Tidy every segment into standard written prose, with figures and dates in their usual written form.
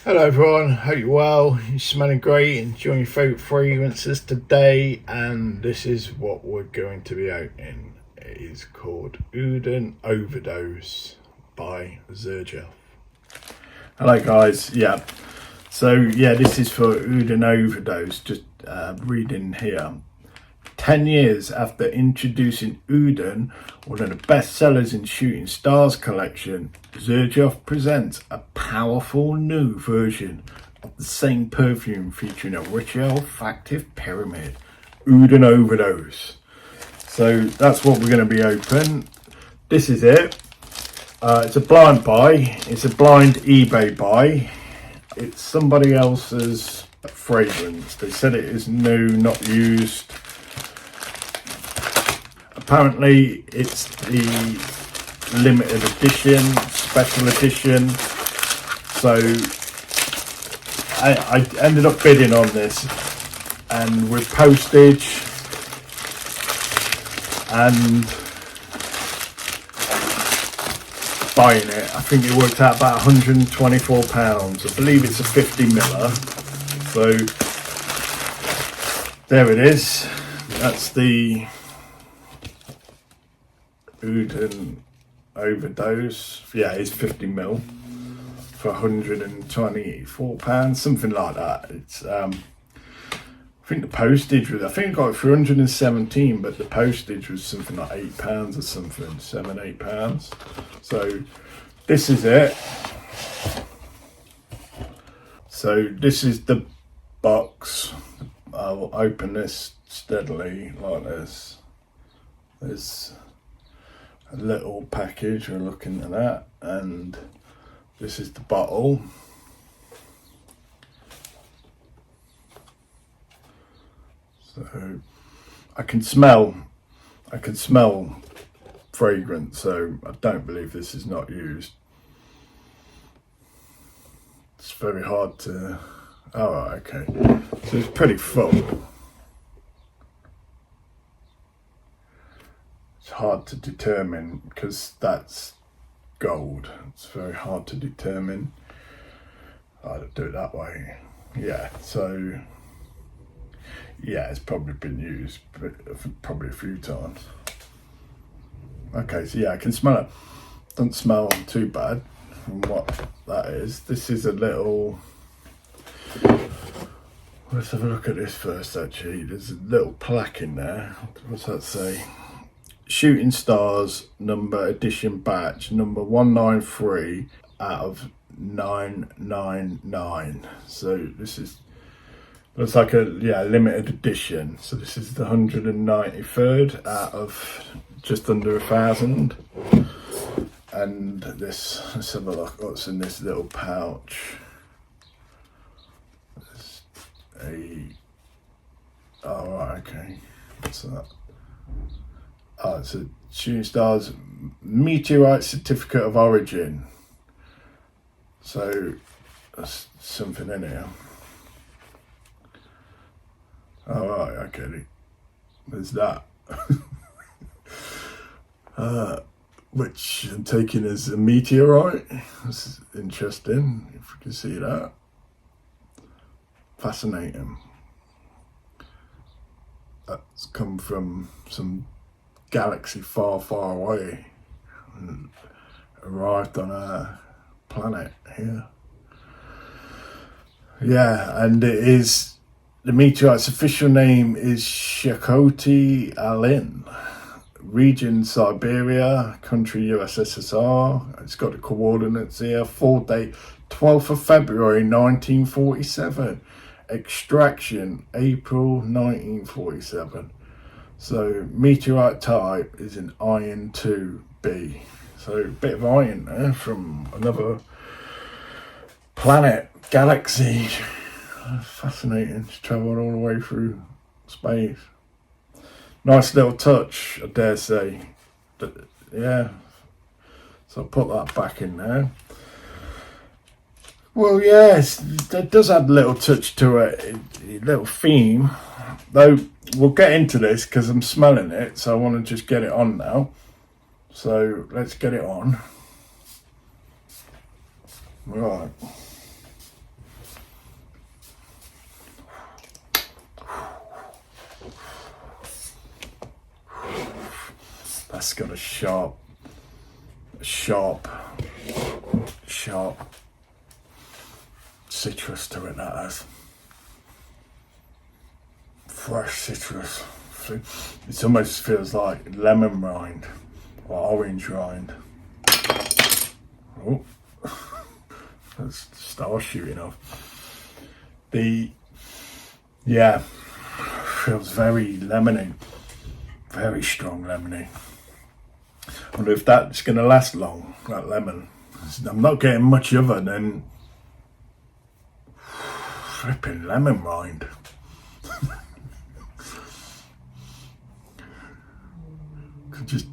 Hello everyone, hope you're well, you're smelling great, enjoying your favourite fragrances today, and this is what we're going to be opening. It is called Uden Overdose by Xerjoff. Hello guys, this is for Uden Overdose, just reading here. 10 years after introducing Uden, one of the best sellers in Shooting Stars collection, Xerjoff presents a powerful new version of the same perfume featuring a rich olfactive pyramid, Uden Overdose. So that's what we're going to be opening. This is it. It's a blind buy. It's a blind eBay buy. It's somebody else's fragrance. They said it is new, not used. Apparently it's the limited edition, special edition. So I ended up bidding on this, and with postage and buying it, I think it worked out about £124. I believe it's a 50 miller. So there it is. That's the Uden Overdose. Yeah, it's 50 mil for £124, something like that. It's I think the postage was, I think I got it for 117, but the postage was something like £8 or something, £7-8. So this is it. So this is the box. I'll open this steadily like this. There's a little package, we're looking at that, and this is the bottle. So I can smell fragrance, so I don't believe this is not used. It's very hard to, okay, so it's pretty full. It's hard to determine because that's gold. It's very hard to determine. I'll do it that way. Yeah, so yeah, it's probably been used probably a few times. Okay, so yeah, I can smell it. Doesn't smell too bad from what that is. This is a little, let's have a look at this first actually. There's a little plaque in there. What's that say? Shooting Stars number edition batch number 193 out of 999. So this is, looks like a limited edition. So this is the 193rd out of just under 1,000. And this, let's have a look what's in this little pouch. There's okay, what's that? Oh, it's a Shooting Stars Meteorite Certificate of Origin. So that's something in here. Oh, right, okay. There's that. Which I'm taking as a meteorite. This is interesting, if you can see that. Fascinating. That's come from some galaxy far, far away and arrived on our planet here. Yeah, and it is, the meteorite's official name is Shakoti Alin, region Siberia, country USSR. It's got the coordinates here. Full date 12th of February 1947. Extraction April 1947. So meteorite type is an iron 2B. So a bit of iron there from another planet, galaxy. Fascinating. It's travelled all the way through space. Nice little touch, I dare say. But, yeah. So I'll put that back in there. Well, yes, it does add a little touch to it, a little theme. Though we'll get into this because I'm smelling it, so I want to just get it on now. So let's get it on. Right. that's got a sharp citrus to it. That has fresh citrus. It almost feels like lemon rind or orange rind. Oh, that's the star shooting off. Feels very lemony, very strong lemony. I wonder if that's going to last long, that lemon. I'm not getting much other than flipping lemon rind. Could just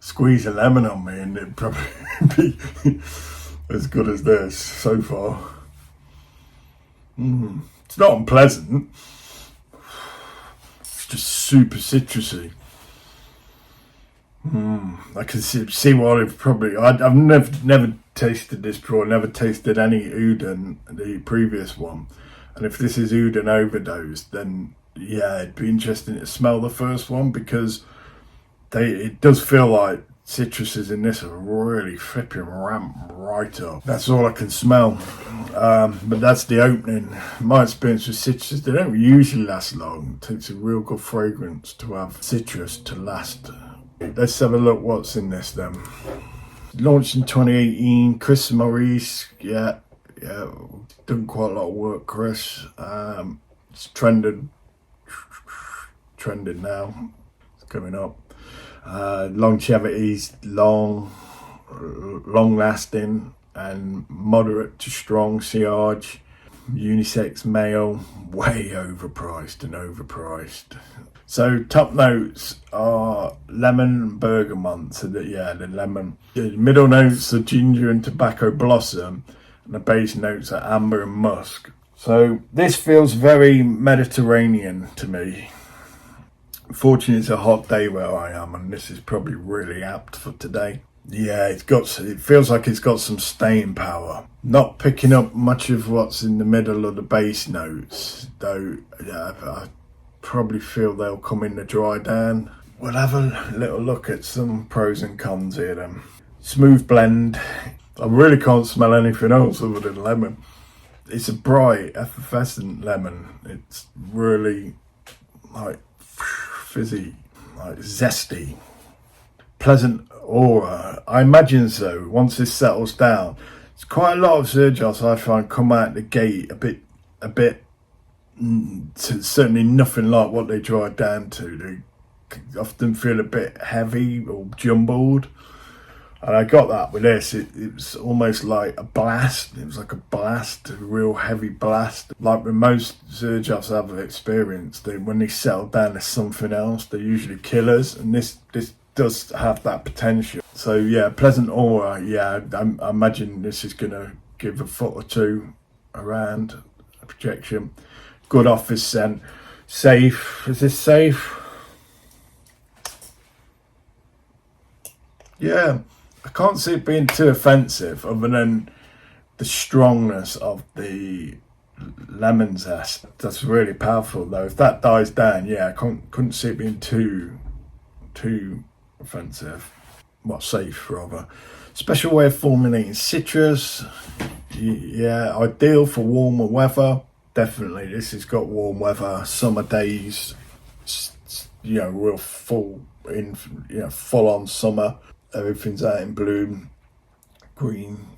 squeeze a lemon on me and it'd probably be as good as this so far. It's not unpleasant. It's just super citrusy. I can see what I've probably... I've never tasted this before. Never tasted any Uden, the previous one. And if this is Uden Overdose, then yeah, it'd be interesting to smell the first one, because it does feel like citruses in this are really flipping ramp right up. That's all I can smell. But that's the opening. My experience with citrus, they don't usually last long. It takes a real good fragrance to have citrus to last. Let's have a look what's in this then. Launched in 2018, Chris Maurice. Yeah, done quite a lot of work, Chris. It's trended now. It's coming up. Longevity's long lasting and moderate to strong sillage. Unisex male, way overpriced. So top notes are lemon, bergamot. So the lemon. The middle notes are ginger and tobacco blossom, and the base notes are amber and musk. So this feels very Mediterranean to me. Fortunately, it's a hot day where I am, and this is probably really apt for today. Yeah, it feels like it's got some staying power. Not picking up much of what's in the middle of the base notes, though. Yeah, I probably feel they'll come in to dry down. We'll have a little look at some pros and cons here then. Smooth blend. I really can't smell anything else other than lemon. It's a bright, effervescent lemon. It's really like fizzy, like zesty, pleasant aura. I imagine so. Once this settles down, it's quite a lot of Xerjoffs I find come out the gate a bit. Certainly nothing like what they dry down to. They often feel a bit heavy or jumbled, and I got that with this. It was almost like a blast. It was like a real heavy blast. Like with most Xerjoffs I've experienced, when they settle down to something else, they're usually killers, and this does have that potential. So yeah, pleasant aura. Yeah, I imagine this is gonna give a foot or two around a projection. Good office scent. Safe. Is this safe? Yeah, I can't see it being too offensive, other than the strongness of the lemon zest. That's really powerful though. If that dies down, yeah, I couldn't see it being too offensive. Well, safe rather. Special way of formulating citrus. Yeah, ideal for warmer weather. Definitely, this has got warm weather, summer days. Real full on summer. Everything's out in bloom,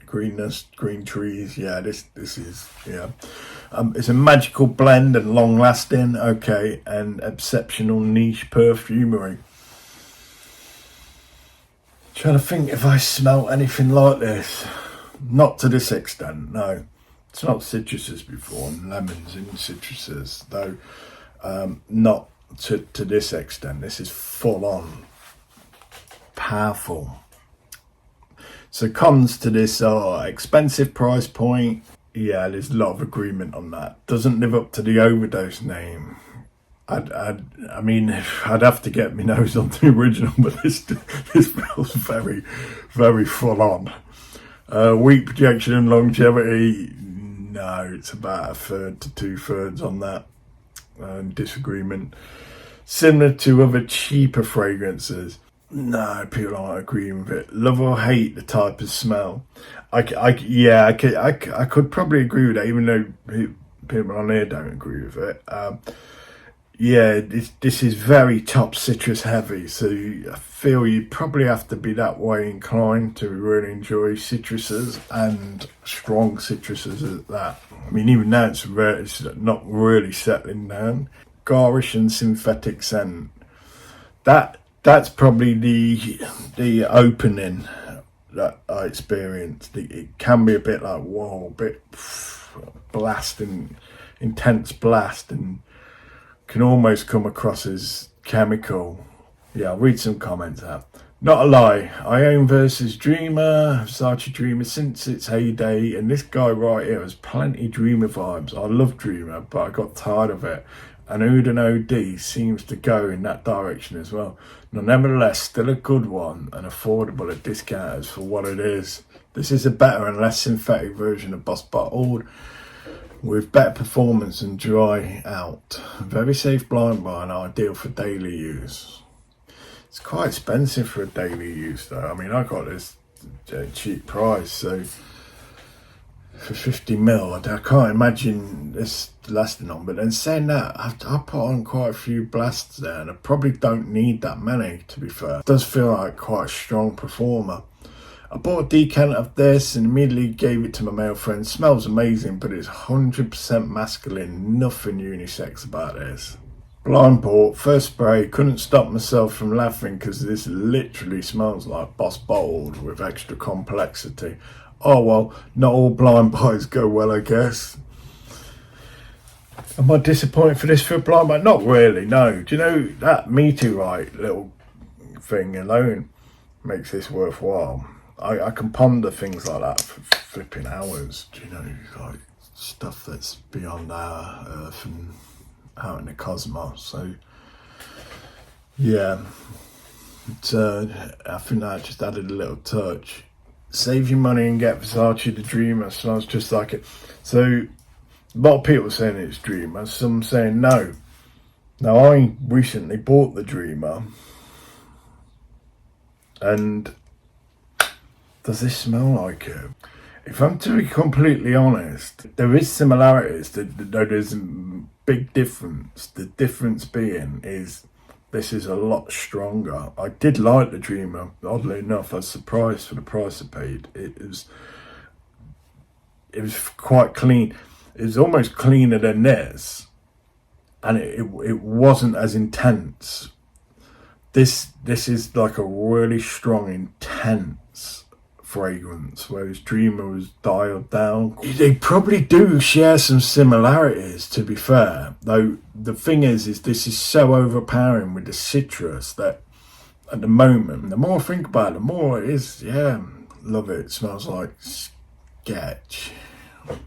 greenness, green trees. Yeah, this is it's a magical blend and long lasting. Okay, and exceptional niche perfumery. Trying to think if I smell anything like this. Not to this extent, no. It's not citruses before, and lemons in citruses, though not to this extent. This is full on, powerful. So cons to this are expensive price point. Yeah, there's a lot of agreement on that. Doesn't live up to the Overdose name. I mean, I'd have to get my nose on the original, but this feels very, very full on. Weak projection and longevity. No, it's about 1/3 to 2/3 on that. Disagreement. Similar to other cheaper fragrances. No, people aren't agreeing with it. Love or hate the type of smell. I could probably agree with that, even though people on here don't agree with it. Yeah, this is very top citrus heavy, so I feel you probably have to be that way inclined to really enjoy citruses, and strong citruses at that. I mean, even now it's not really settling down. Garish and synthetic scent. That's probably the opening that I experienced. It can be a bit like, whoa, a bit blasting, intense blast, and can almost come across as chemical. Yeah, I'll read some comments out. Not a lie, I own versus Dreamer, Versace Dreamer since its heyday, and this guy right here has plenty Dreamer vibes. I love Dreamer, but I got tired of it, and Uden OD seems to go in that direction as well. But nevertheless, still a good one and affordable at discounters for what it is. This is a better and less synthetic version of Boss Bottled, with better performance and dry out. Very safe blind buy and ideal for daily use. It's quite expensive for a daily use though. I mean, I got this cheap price, so for 50ml, I can't imagine this lasting on. But then saying that, I put on quite a few blasts there, and I probably don't need that many, to be fair. It does feel like quite a strong performer. I bought a decanter of this and immediately gave it to my male friend. Smells amazing, but it's 100% masculine. Nothing unisex about this. Blind bought, first spray, couldn't stop myself from laughing because this literally smells like Boss Bottled with extra complexity. Oh well, not all blind buys go well, I guess. Am I disappointed for this for a blind buy? Not really, no. Do you know that meteorite little thing alone makes this worthwhile? I can ponder things like that for flipping hours, do you know, like stuff that's beyond our Earth and out in the cosmos. So yeah, I think that just added a little touch. Save your money and get Versace the Dreamer. Smells just like it. So a lot of people saying it's Dreamer, some saying no. Now I recently bought the Dreamer, and does this smell like it? If I'm to be completely honest, there is similarities, though there's a big difference. The difference being is this is a lot stronger. I did like the Dreamer, oddly enough. I was surprised for the price I paid. It was quite clean. It was almost cleaner than this, and it wasn't as intense. This is like a really strong, intense fragrance, whereas Dreamer was dialed down. They probably do share some similarities, to be fair, though the thing is this is so overpowering with the citrus that at the moment, the more I think about it, the more it is, yeah, love it. It smells like sketch.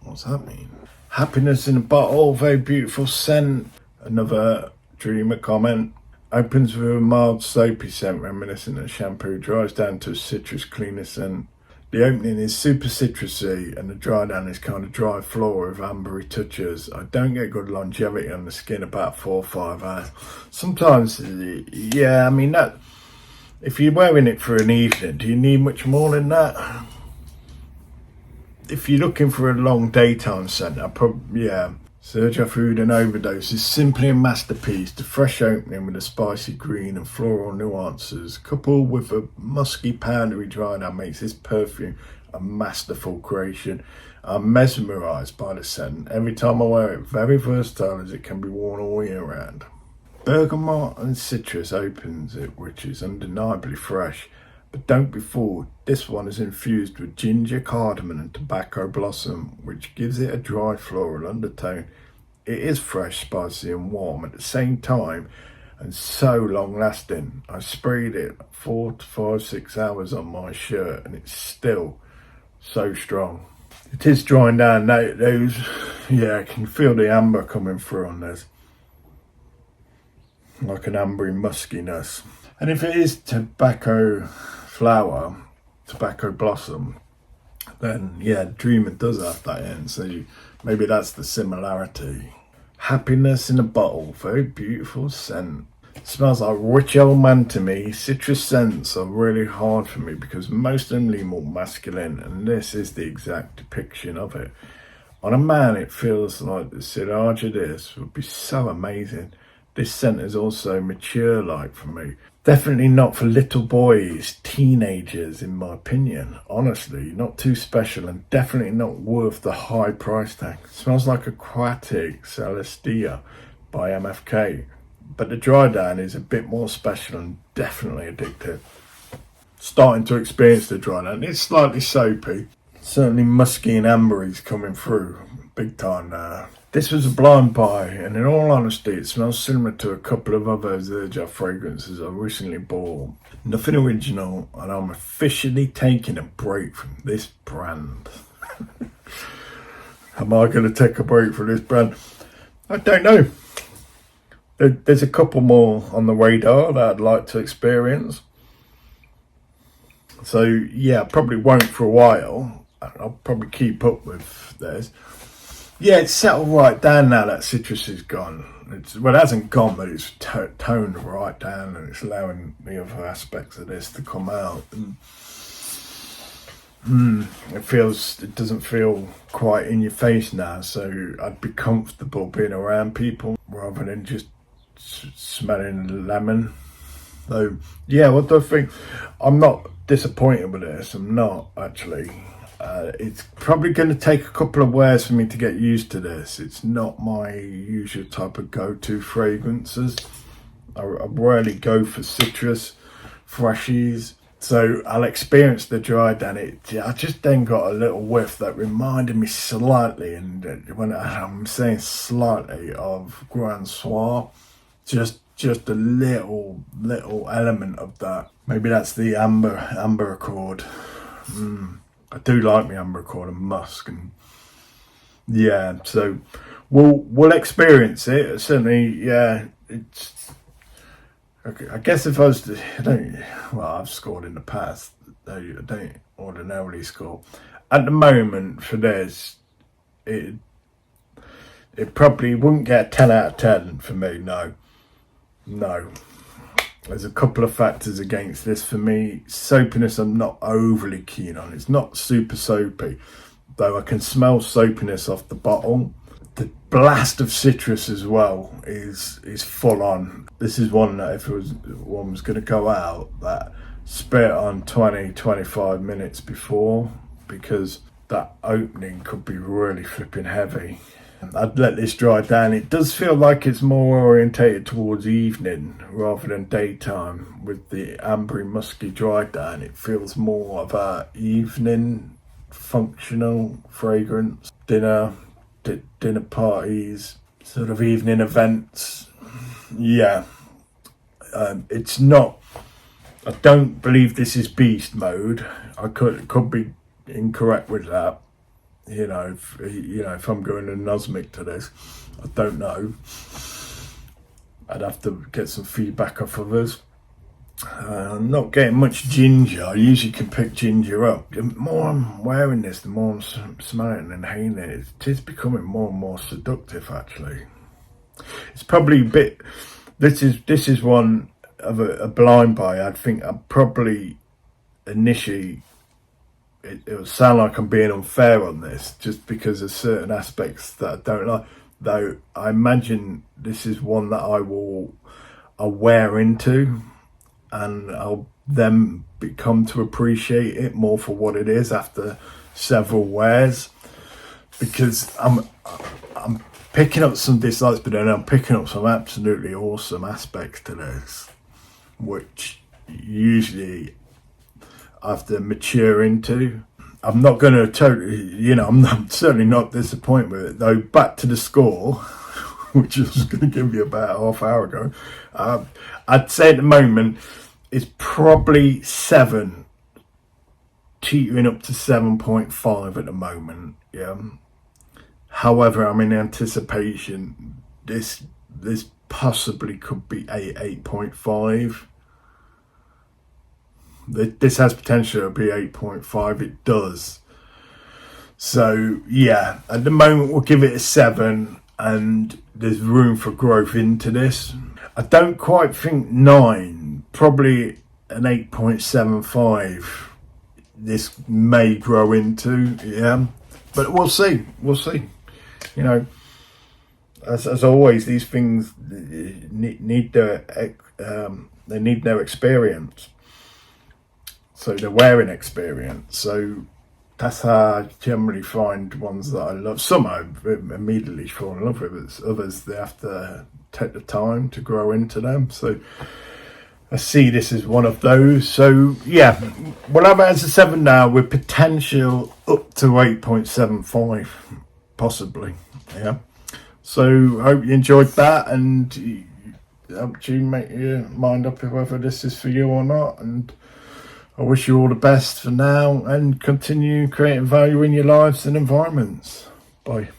What's that mean? Happiness in a bottle, very beautiful scent. Another Dreamer comment. Opens with a mild soapy scent reminiscent of shampoo, dries down to a citrus cleaner scent. The opening is super citrusy and the dry down is kind of dry floral with ambery touches. I don't get good longevity on the skin, about 4 or 5 hours. Sometimes, yeah, I mean, that if you're wearing it for an evening, do you need much more than that? If you're looking for a long daytime scent, yeah. Xerjoff Uden Overdose is simply a masterpiece. The fresh opening with a spicy green and floral nuances, coupled with a musky powdery dry down, makes this perfume a masterful creation. I'm mesmerised by the scent. Every time I wear it, very versatile as it can be worn all year round. Bergamot and citrus opens it, which is undeniably fresh. But don't be fooled, this one is infused with ginger, cardamom and tobacco blossom, which gives it a dry floral undertone. It is fresh, spicy and warm at the same time, and so long lasting. I sprayed it 4 to 5, 6 hours on my shirt and it's still so strong. It is drying down those, yeah, I can feel the amber coming through on this. Like an ambery muskiness. And if it is tobacco flower, tobacco blossom, then yeah, Dreamer does have that in, so maybe that's the similarity. Happiness in a bottle, very beautiful scent. Smells like rich old man to me. Citrus scents are really hard for me because most of them lean more masculine, and this is the exact depiction of it. On a man, it feels like the Xerjoff of this would be so amazing. This scent is also mature-like for me. Definitely not for little boys, teenagers, in my opinion. Honestly, not too special and definitely not worth the high price tag. Smells like Aquatic Celestia by MFK. But the dry down is a bit more special and definitely addictive. Starting to experience the dry down. It's slightly soapy. Certainly musky and ambery coming through. Big time now. This was a blind buy, and in all honesty, it smells similar to a couple of other Xerjoff fragrances I recently bought. Nothing original, and I'm officially taking a break from this brand. Am I going to take a break from this brand? I don't know. There's a couple more on the radar that I'd like to experience. So, yeah, I probably won't for a while. I'll probably keep up with this. Yeah, it's settled right down now that citrus is gone. Well, it hasn't gone, but it's toned right down, and it's allowing the other aspects of this to come out. And, it doesn't feel quite in your face now, so I'd be comfortable being around people rather than just smelling lemon. So, yeah, what do I think? I'm not disappointed with this. I'm not, actually. It's probably going to take a couple of wears for me to get used to this. It's not my usual type of go-to fragrances. I rarely go for citrus, freshies. So I'll experience the dry down. I just then got a little whiff that reminded me slightly, and when I'm saying slightly, of Grand Soir. Just a little element of that. Maybe that's the amber accord. I do like my amber accord and musk, and yeah. So we'll experience it. Certainly, yeah. It's okay. I guess if I was to, I've scored in the past. I don't ordinarily score. At the moment for this, it probably wouldn't get a 10 out of 10 for me. No. There's a couple of factors against this for me. Soapiness I'm not overly keen on. It's not super soapy, though I can smell soapiness off the bottle. The blast of citrus as well is full on. This is one that if one was going to go out, that spit on 20-25 minutes before, because that opening could be really flipping heavy. I'd let this dry down. It does feel like it's more orientated towards evening rather than daytime. With the ambery musky dry down, it feels more of a evening functional fragrance. Dinner parties, sort of evening events. Yeah. It's not, I don't believe this is beast mode. I could be incorrect with that. If I'm going anosmic to this, I don't know. I'd have to get some feedback off of us. I'm not getting much ginger. I usually can pick ginger up. The more I'm wearing this, the more I'm smelling and inhaling it. It is becoming more and more seductive, actually. It's probably a bit. This is one of a blind buy. I think I probably initially. It will sound like I'm being unfair on this just because of certain aspects that I don't like. Though I imagine this is one that I'll wear into, and I'll then become to appreciate it more for what it is after several wears. Because I'm picking up some dislikes, but then I'm picking up some absolutely awesome aspects to this, which usually I have to mature into. I'm not going to totally, I'm certainly not disappointed with it. Though, back to the score, which I was going to give you about half hour ago, I'd say at the moment it's probably 7, teetering up to 7.5 at the moment. Yeah. However, I'm in anticipation this possibly could be 8.5. This has potential to be 8.5. It does. So, yeah, at the moment we'll give it a 7, and there's room for growth into this. I don't quite think 9, probably an 8.75. This may grow into, yeah, but we'll see. You know, as always, these things need their they need their experience. So they're wearing experience. So that's how I generally find ones that I love. Some I immediately fall in love with. Others, they have to take the time to grow into them. So I see this as one of those. So yeah, we'll have it as a 7 now with potential up to 8.75, possibly. Yeah. So I hope you enjoyed that, and hope you make your mind up whether this is for you or not. And I wish you all the best for now, and continue creating value in your lives and environments. Bye.